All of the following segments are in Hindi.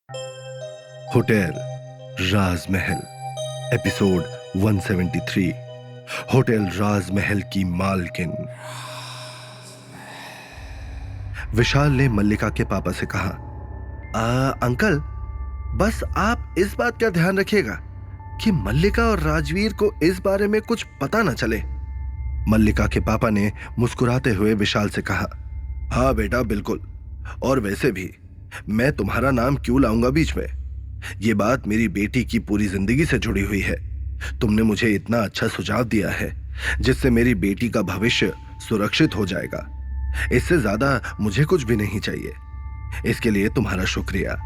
होटल राजमहल एपिसोड 173। होटल राजमहल की मालकिन। विशाल ने मल्लिका के पापा से कहा, अंकल, बस आप इस बात का ध्यान रखिएगा कि मल्लिका और राजवीर को इस बारे में कुछ पता न चले। मल्लिका के पापा ने मुस्कुराते हुए विशाल से कहा, हाँ बेटा, बिल्कुल। और वैसे भी मैं तुम्हारा नाम क्यों लाऊंगा बीच में? ये बात मेरी बेटी की पूरी जिंदगी से जुड़ी हुई है। तुमने मुझे इतना अच्छा सुझाव दिया है जिससे मेरी बेटी का भविष्य सुरक्षित हो जाएगा। इससे ज्यादा मुझे कुछ भी नहीं चाहिए। इसके लिए तुम्हारा शुक्रिया।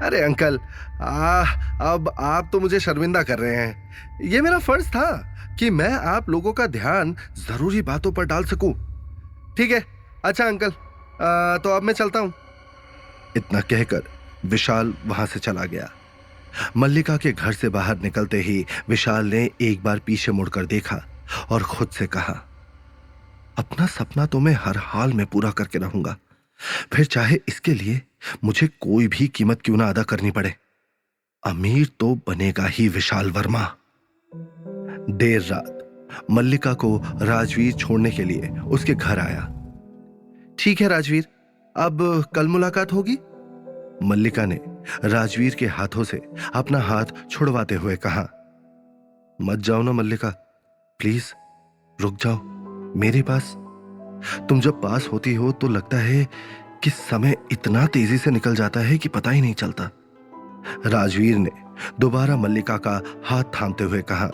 अरे अंकल, अब आप तो मुझे शर्मिंदा कर रहे हैं। ये मेरा फर्ज था कि मैं आप लोगों का ध्यान जरूरी बातों पर डाल सकूं। ठीक है, अच्छा अंकल, तो अब मैं चलता हूं। इतना कहकर विशाल वहां से चला गया। मल्लिका के घर से बाहर निकलते ही विशाल ने एक बार पीछे मुड़कर देखा और खुद से कहा, अपना सपना तो मैं हर हाल में पूरा करके रहूंगा, फिर चाहे इसके लिए मुझे कोई भी कीमत क्यों ना अदा करनी पड़े। अमीर तो बनेगा ही विशाल वर्मा। देर रात मल्लिका को राजवीर छोड़ने के लिए उसके घर आया। ठीक है राजवीर, अब कल मुलाकात होगी। मल्लिका ने राजवीर के हाथों से अपना हाथ छुड़वाते हुए कहा, मत जाओ ना मल्लिका, प्लीज रुक जाओ मेरे पास। तुम जब पास होती हो तो लगता है कि समय इतना तेजी से निकल जाता है कि पता ही नहीं चलता। राजवीर ने दोबारा मल्लिका का हाथ थामते हुए कहा,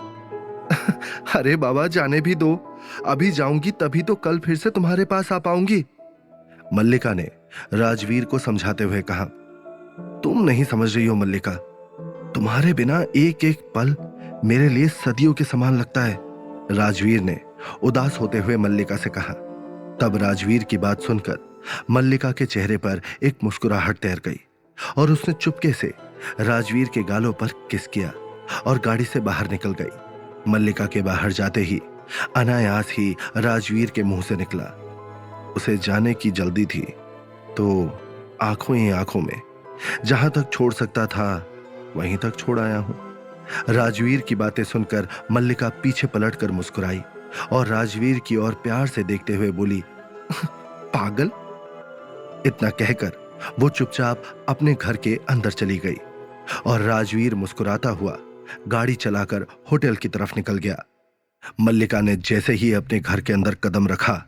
अरे बाबा, जाने भी दो। अभी जाऊंगी तभी तो कल फिर से तुम्हारे पास आ पाऊंगी। मल्लिका ने राजवीर को समझाते हुए कहा, तुम नहीं समझ रही हो मल्लिका, तुम्हारे बिना एक एक पल मेरे लिए सदियों के समान लगता है। राजवीर ने उदास होते हुए मल्लिका से कहा। तब राजवीर की बात सुनकर मल्लिका के चेहरे पर एक मुस्कुराहट तैर गई और उसने चुपके से राजवीर के गालों पर किस किया और गाड़ी से बाहर निकल गई। मल्लिका के बाहर जाते ही अनायास ही राजवीर के मुंह से निकला, उसे जाने की जल्दी थी तो आंखों ही आंखों में जहां तक छोड़ सकता था वहीं तक छोड़ आया हूं। राजवीर की बातें सुनकर मल्लिका पीछे पलटकर मुस्कुराई और राजवीर की ओर प्यार से देखते हुए बोली, पागल। इतना कहकर वो चुपचाप अपने घर के अंदर चली गई और राजवीर मुस्कुराता हुआ गाड़ी चलाकर होटल की तरफ निकल गया। मल्लिका ने जैसे ही अपने घर के अंदर कदम रखा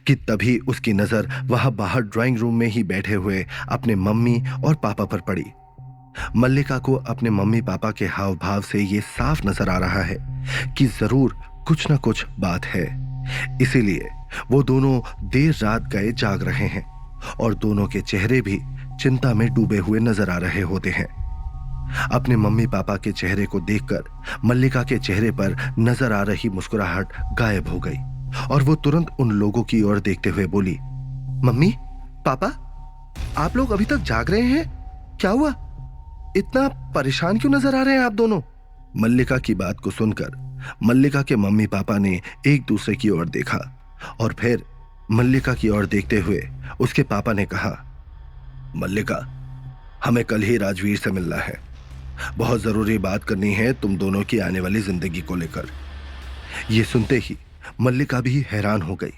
कि तभी उसकी नजर वहां बाहर ड्राइंग रूम में ही बैठे हुए अपने मम्मी और पापा पर पड़ी। मल्लिका को अपने मम्मी पापा के हाव भाव से यह साफ नजर आ रहा है कि जरूर कुछ ना कुछ बात है। इसीलिए वो दोनों देर रात गए जाग रहे हैं और दोनों के चेहरे भी चिंता में डूबे हुए नजर आ रहे होते हैं। अपने मम्मी पापा के चेहरे को देखकर मल्लिका के चेहरे पर नजर आ रही मुस्कुराहट गायब हो गई और वो तुरंत उन लोगों की ओर देखते हुए बोली, मम्मी पापा, आप लोग अभी तक जाग रहे हैं? क्या हुआ? इतना परेशान क्यों नजर आ रहे हैं आप दोनों? मल्लिका की बात को सुनकर मल्लिका के मम्मी पापा ने एक दूसरे की ओर देखा और फिर मल्लिका की ओर देखते हुए उसके पापा ने कहा, मल्लिका, हमें कल ही राजवीर से मिलना है। बहुत जरूरी बात करनी है तुम दोनों की आने वाली जिंदगी को लेकर। ये सुनते ही मल्लिका भी हैरान हो गई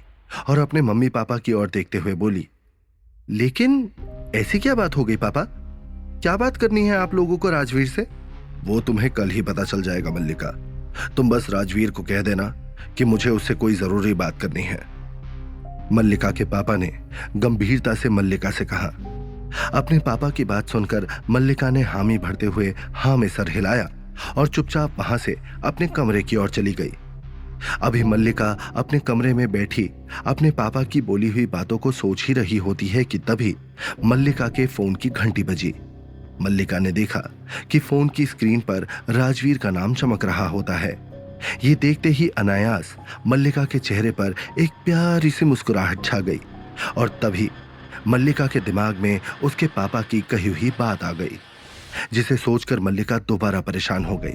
और अपने मम्मी पापा की ओर देखते हुए बोली, लेकिन ऐसी क्या बात हो गई पापा? क्या बात करनी है आप लोगों को राजवीर से? वो तुम्हें कल ही पता चल जाएगा मल्लिका। तुम बस राजवीर को कह देना कि मुझे उससे कोई जरूरी बात करनी है। मल्लिका के पापा ने गंभीरता से मल्लिका से कहा। अपने पापा की बात सुनकर मल्लिका ने हामी भरते हुए हाँ में सर हिलाया और चुपचाप वहां से अपने कमरे की ओर चली गई। अभी मल्लिका अपने कमरे में बैठी अपने पापा की बोली हुई बातों को सोच ही रही होती है कि तभी मल्लिका के फोन की घंटी बजी। मल्लिका ने देखा कि फोन की स्क्रीन पर राजवीर का नाम चमक रहा होता है। ये देखते ही अनायास मल्लिका के चेहरे पर एक प्यारी सी मुस्कुराहट छा गई और तभी मल्लिका के दिमाग में उसके पापा की कही हुई बात आ गई, जिसे सोचकर मल्लिका दोबारा परेशान हो गई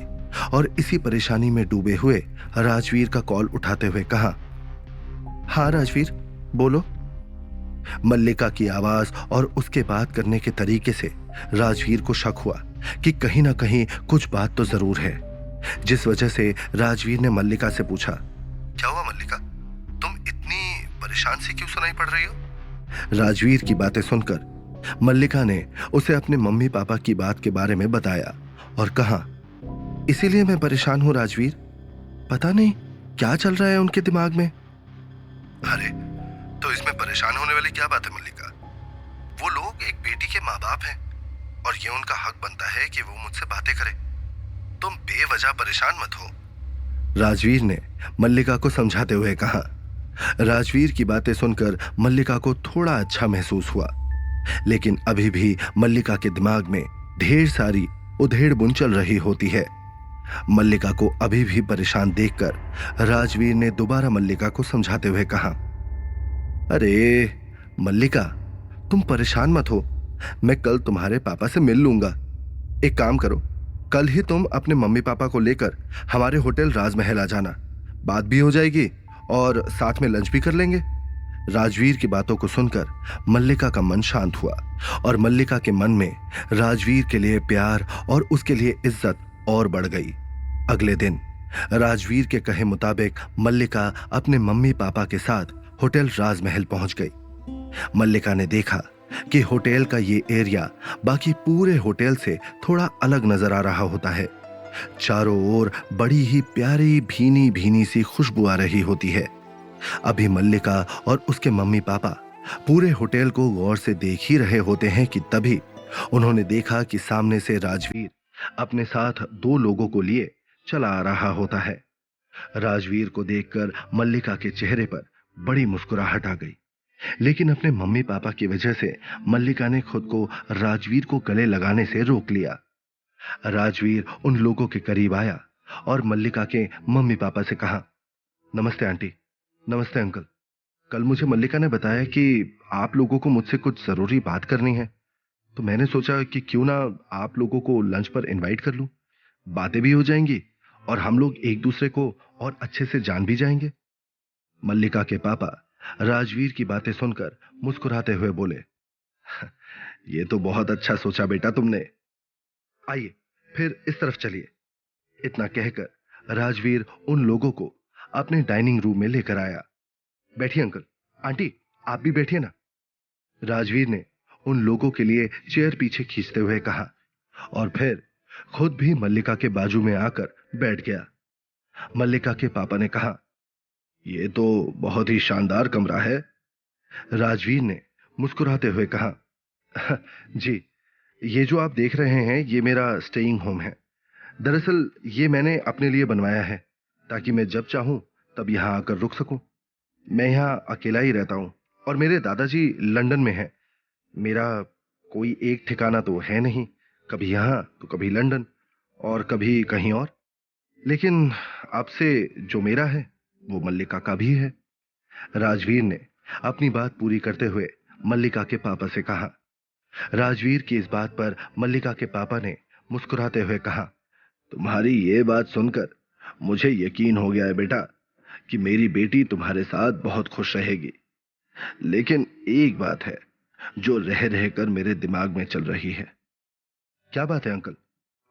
और इसी परेशानी में डूबे हुए राजवीर का कॉल उठाते हुए कहा, हाँ राजवीर, बोलो। मल्लिका की आवाज और उसके बात करने के तरीके से राजवीर को शक हुआ कि कहीं ना कहीं कुछ बात तो जरूर है, जिस वजह से राजवीर ने मल्लिका से पूछा, क्या हुआ मल्लिका, तुम इतनी परेशान सी क्यों सुनाई पड़ रही हो? राजवीर की बातें सुनकर मल्लिका ने उसे अपने मम्मी पापा की बात के बारे में बताया और कहा, इसीलिए मैं परेशान हूं राजवीर, पता नहीं क्या चल रहा है उनके दिमाग में। अरे तो इसमें परेशान होने वाली क्या बात है मल्लिका, वो लोग एक बेटी के माँ बाप हैं और ये उनका हक बनता है कि वो मुझसे बातें करें, तुम बेवजह परेशान मत हो, राजवीर ने मल्लिका को समझाते हुए कहा। राजवीर की बातें सुनकर मल्लिका को थोड़ा अच्छा महसूस हुआ, लेकिन अभी भी मल्लिका के दिमाग में ढेर सारी उधेड़ बुन चल रही होती है। मल्लिका को अभी भी परेशान देखकर राजवीर ने दोबारा मल्लिका को समझाते हुए कहा, अरे मल्लिका, तुम परेशान मत हो, मैं कल तुम्हारे पापा से मिल लूंगा। एक काम करो, कल ही तुम अपने मम्मी पापा को लेकर हमारे होटल राजमहल आ जाना, बात भी हो जाएगी और साथ में लंच भी कर लेंगे। राजवीर की बातों को सुनकर मल्लिका का मन शांत हुआ और मल्लिका के मन में राजवीर के लिए प्यार और उसके लिए इज्जत और बढ़ गई। अगले दिन राजवीर के कहे मुताबिक मल्लिका अपने मम्मी पापा के साथ होटल राजमहल पहुंच गई। मल्लिका ने देखा कि होटल का ये एरिया बाकी पूरे होटल से थोड़ा अलग नजर आ रहा होता है। चारों ओर बड़ी ही प्यारी भीनी भीनी सी खुशबू आ रही होती है। अभी मल्लिका और उसके मम्मी पापा पूरे होटल को गौर से देख ही रहे होते हैं कि तभी उन्होंने देखा कि सामने से राजवीर अपने साथ दो लोगों को लिए चला आ रहा होता है। राजवीर को देखकर मल्लिका के चेहरे पर बड़ी मुस्कुराहट आ गई, लेकिन अपने मम्मी पापा की वजह से मल्लिका ने खुद को राजवीर को गले लगाने से रोक लिया। राजवीर उन लोगों के करीब आया और मल्लिका के मम्मी पापा से कहा, नमस्ते आंटी, नमस्ते अंकल, कल मुझे मल्लिका ने बताया कि आप लोगों को मुझसे कुछ जरूरी बात करनी है, तो मैंने सोचा कि क्यों ना आप लोगों को लंच पर इनवाइट कर लूं, बातें भी हो जाएंगी और हम लोग एक दूसरे को और अच्छे से जान भी जाएंगे। मल्लिका के पापा राजवीर की बातें सुनकर मुस्कुराते हुए बोले, ये तो बहुत अच्छा सोचा बेटा तुमने, आइए फिर इस तरफ चलिए। इतना कहकर राजवीर उन लोगों को अपने डाइनिंग रूम में लेकर आया। बैठिए अंकल, आंटी आप भी बैठिए ना, राजवीर ने उन लोगों के लिए चेयर पीछे खींचते हुए कहा और फिर खुद भी मल्लिका के बाजू में आकर बैठ गया। मल्लिका के पापा ने कहा, यह तो बहुत ही शानदार कमरा है, राजवीर ने मुस्कुराते हुए कहा, जी, ये जो आप देख रहे हैं ये मेरा स्टेइंग होम है। दरअसल ये मैंने अपने लिए बनवाया है ताकि मैं जब चाहूं तब यहां आकर रुक सकूं। मैं यहां अकेला ही रहता हूं और मेरे दादाजी लंदन में हैं। मेरा कोई एक ठिकाना तो है नहीं, कभी यहां तो कभी लंदन और कभी कहीं और। लेकिन आपसे जो मेरा है वो मल्लिका का भी है, राजवीर ने अपनी बात पूरी करते हुए मल्लिका के पापा से कहा। राजवीर की इस बात पर मल्लिका के पापा ने मुस्कुराते हुए कहा, तुम्हारी ये बात सुनकर मुझे यकीन हो गया है बेटा कि मेरी बेटी तुम्हारे साथ बहुत खुश रहेगी। लेकिन एक बात है जो रह रहकर मेरे दिमाग में चल रही है। क्या बात है अंकल,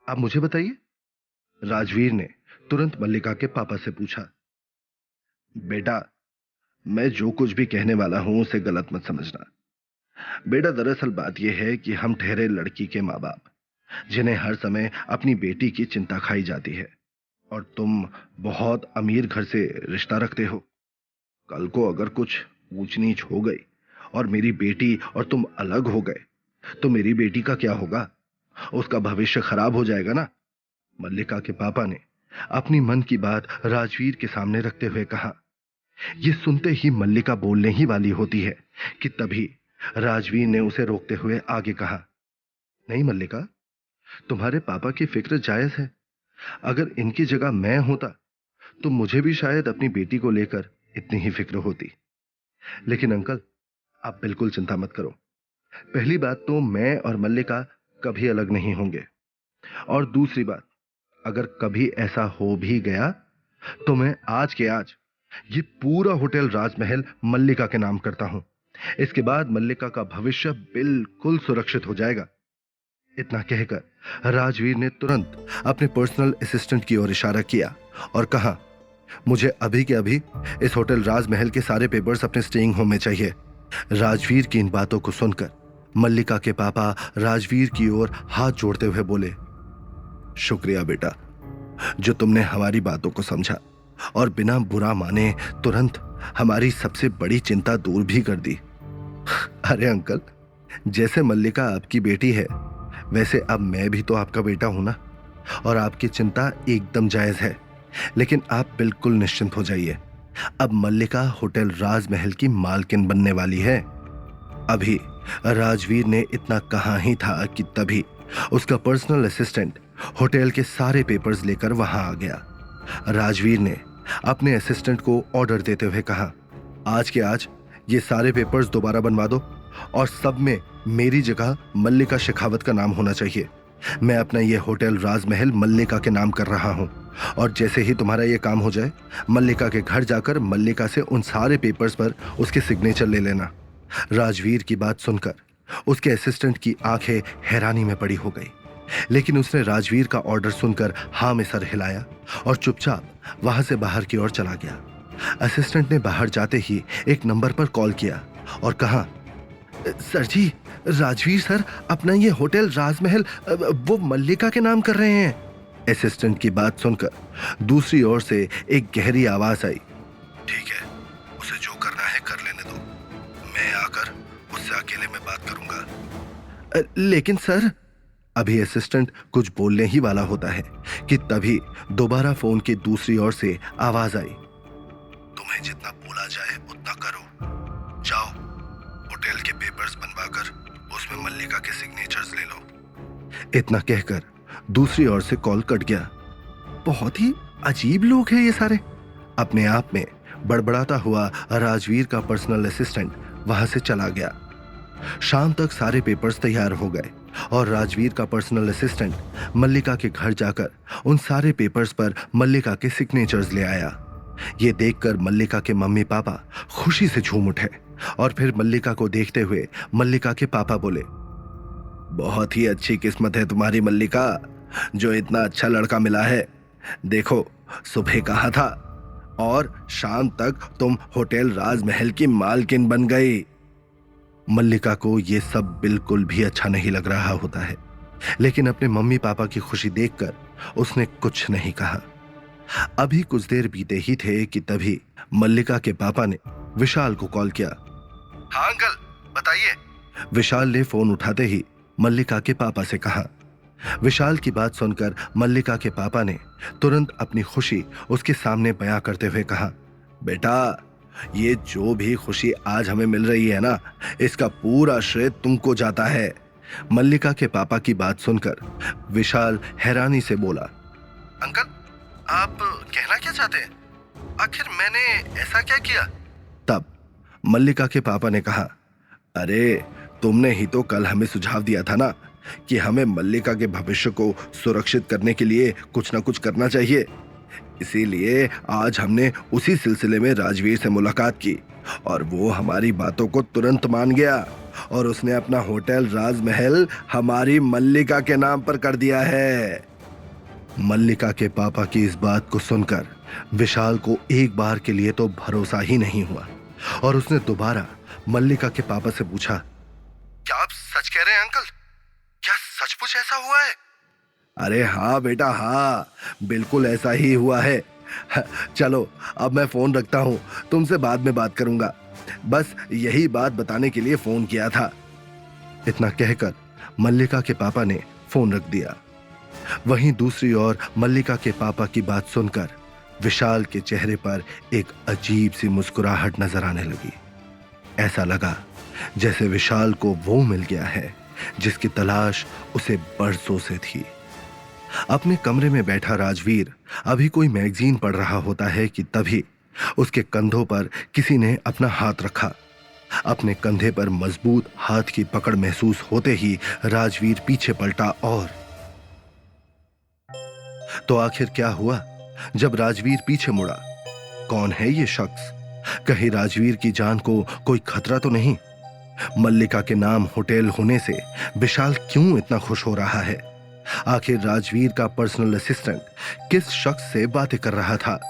आप मुझे बताइए, राजवीर ने तुरंत मल्लिका के पापा से पूछा। बेटा, मैं जो कुछ भी कहने वाला हूं उसे गलत मत समझना। बेटा, दरअसल बात यह है कि हम ठहरे लड़की के माँ बाप, जिन्हें हर समय अपनी बेटी की चिंता खाई जाती है, और तुम बहुत अमीर घर से रिश्ता रखते हो। कल को अगर कुछ ऊंच नीच हो गई और मेरी बेटी और तुम अलग हो गए तो मेरी बेटी का क्या होगा? उसका भविष्य खराब हो जाएगा ना। मल्लिका के पापा ने अपनी मन की बात राजवीर के सामने रखते हुए कहा। यह सुनते ही मल्लिका बोलने ही वाली होती है कि तभी राजवीर ने उसे रोकते हुए आगे कहा, नहीं मल्लिका, तुम्हारे पापा की फिक्र जायज है। अगर इनकी जगह मैं होता तो मुझे भी शायद अपनी बेटी को लेकर इतनी ही फिक्र होती। लेकिन अंकल, आप बिल्कुल चिंता मत करो। पहली बात तो मैं और मल्लिका कभी अलग नहीं होंगे, और दूसरी बात, अगर कभी ऐसा हो भी गया तो मैं आज के आज ये पूरा होटल राजमहल मल्लिका के नाम करता हूं। इसके बाद मल्लिका का भविष्य बिल्कुल सुरक्षित हो जाएगा। इतना कहकर राजवीर ने तुरंत अपने पर्सनल असिस्टेंट की ओर इशारा किया और कहा, मुझे अभी के अभी इस होटल राजमहल के सारे पेपर्स अपने स्टेइंग होम में चाहिए। राजवीर की इन बातों को सुनकर मल्लिका के पापा राजवीर की ओर हाथ जोड़ते हुए बोले, शुक्रिया बेटा, जो तुमने हमारी बातों को समझा और बिना बुरा माने तुरंत हमारी सबसे बड़ी चिंता दूर भी कर दी। अरे अंकल, जैसे मल्लिका आपकी बेटी है वैसे अब मैं भी तो आपका बेटा हूं ना, और आपकी चिंता एकदम जायज है। लेकिन आप बिल्कुल निश्चिंत हो जाइए, अब मल्लिका होटल राजमहल की मालकिन बनने वाली है। अभी राजवीर ने इतना कहा ही था कि तभी उसका पर्सनल असिस्टेंट होटल के सारे पेपर्स लेकर वहां आ गया। राजवीर ने अपने असिस्टेंट को ऑर्डर देते हुए कहा, आज के आज ये सारे पेपर्स दोबारा बनवा दो और सब में मेरी जगह मल्लिका शेखावत का नाम होना चाहिए। मैं अपना ये होटल राजमहल मल्लिका के नाम कर रहा हूं, और जैसे ही तुम्हारा ये काम हो जाए मल्लिका के घर जाकर मल्लिका से उन सारे पेपर्स पर उसके सिग्नेचर ले लेना। राजवीर की बात सुनकर उसके असिस्टेंट की आंखें हैरानी में पड़ी हो गई, लेकिन उसने राजवीर का ऑर्डर सुनकर हाँ में सर हिलाया और चुपचाप वहां से बाहर की ओर चला गया। असिस्टेंट ने बाहर जाते ही एक नंबर पर कॉल किया और कहा, सर जी, राजवीर सर अपना ये होटल राजमहल वो मल्लिका के नाम कर रहे हैं। असिस्टेंट की बात सुनकर दूसरी ओर से एक गहरी आवाज आई, ठीक है, उसे जो करना है कर लेने दो, मैं आकर उससे अकेले में बात करूंगा। लेकिन सर, अभी असिस्टेंट कुछ बोलने ही वाला होता है कि तभी दोबारा फोन की दूसरी ओर से आवाज आई, तुम्हें जितना बोला जाए उतना करो, जाओ होटल के पेपर्स बनवाकर उसमें मल्लिका के सिग्नेचर्स ले लो। इतना कहकर दूसरी ओर से कॉल कट गया। बहुत ही अजीब लोग हैं ये सारे। अपने आप में बड़बड़ाता हुआ राजवीर का पर्सनल असिस्टेंट वहां से चला गया। शाम तक सारे पेपर्स तैयार हो गए और राजवीर का पर्सनल असिस्टेंट मल्लिका के घर जाकर उन सारे पेपर्स पर मल्लिका के सिग्नेचर्स ले आया। ये देखकर मल्लिका के मम्मी पापा खुशी से झूम उठे और फिर मल्लिका को देखते हुए मल्लिका के पापा बोले, बहुत ही अच्छी किस्मत है तुम्हारी मल्लिका, जो इतना अच्छा लड़का मिला है। देखो, सुबह कहा था और शाम तक तुम होटल राजमहल की मालकिन बन गई। मल्लिका को यह सब बिल्कुल भी अच्छा नहीं लग रहा होता है, लेकिन अपने मम्मी पापा की खुशी देखकर उसने कुछ नहीं कहा। अभी कुछ देर बीते ही थे कि तभी मल्लिका के पापा ने विशाल को कॉल किया। हाँ अंकल, बताइए। विशाल ने फोन उठाते ही मल्लिका के पापा से कहा। विशाल की बात सुनकर मल्लिका के पापा ने तुरंत अपनी खुशी उसके सामने बयां करते हुए कहा, बेटा, ये जो भी खुशी आज हमें मिल रही है ना, इसका पूरा श्रेय तुमको जाता है। मल्लिका के पापा की बात सुनकर विशाल हैरानी से बोला, अंकल, आप कहना क्या चाहते हैं? आखिर मैंने ऐसा क्या किया? तब मल्लिका के पापा ने कहा, अरे तुमने ही तो कल हमें सुझाव दिया था ना कि हमें मल्लिका के भविष्य को सुरक्षित करने के लिए कुछ ना कुछ करना चाहिए। इसीलिए आज हमने उसी सिलसिले में राजवीर से मुलाकात की और वो हमारी बातों को तुरंत मान गया और उसने अपना होटल राजमहल हमारी मल्लिका के नाम पर कर दिया है। मल्लिका के पापा की इस बात को सुनकर विशाल को एक बार के लिए तो भरोसा ही नहीं हुआ और उसने दोबारा मल्लिका के पापा से पूछा, क्या आप सच कह रहे हैं अंकल? क्या सचमुच ऐसा हुआ है? अरे हाँ बेटा, हाँ, बिल्कुल ऐसा ही हुआ है। चलो अब मैं फोन रखता हूं, तुमसे बाद में बात करूंगा, बस यही बात बताने के लिए फोन किया था। इतना कहकर मल्लिका के पापा ने फोन रख दिया। वहीं दूसरी ओर मल्लिका के पापा की बात सुनकर विशाल के चेहरे पर एक अजीब सी मुस्कुराहट नजर आने लगी। ऐसा लगा जैसे विशाल को वो मिल गया है जिसकी तलाश उसे बरसों से थी। अपने कमरे में बैठा राजवीर अभी कोई मैगजीन पढ़ रहा होता है कि तभी उसके कंधों पर किसी ने अपना हाथ रखा। अपने कंधे पर मजबूत हाथ की पकड़ महसूस होते ही राजवीर पीछे पलटा और तो आखिर क्या हुआ जब राजवीर पीछे मुड़ा? कौन है ये शख्स? कहीं राजवीर की जान को कोई खतरा तो नहीं? मल्लिका के नाम होटल होने से विशाल क्यों इतना खुश हो रहा है? आखिर राजवीर का पर्सनल असिस्टेंट किस शख्स से बातें कर रहा था?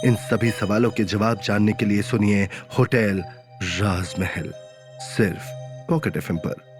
इन सभी सवालों के जवाब जानने के लिए सुनिए होटल राजमहल, सिर्फ पॉकेट एफएम पर।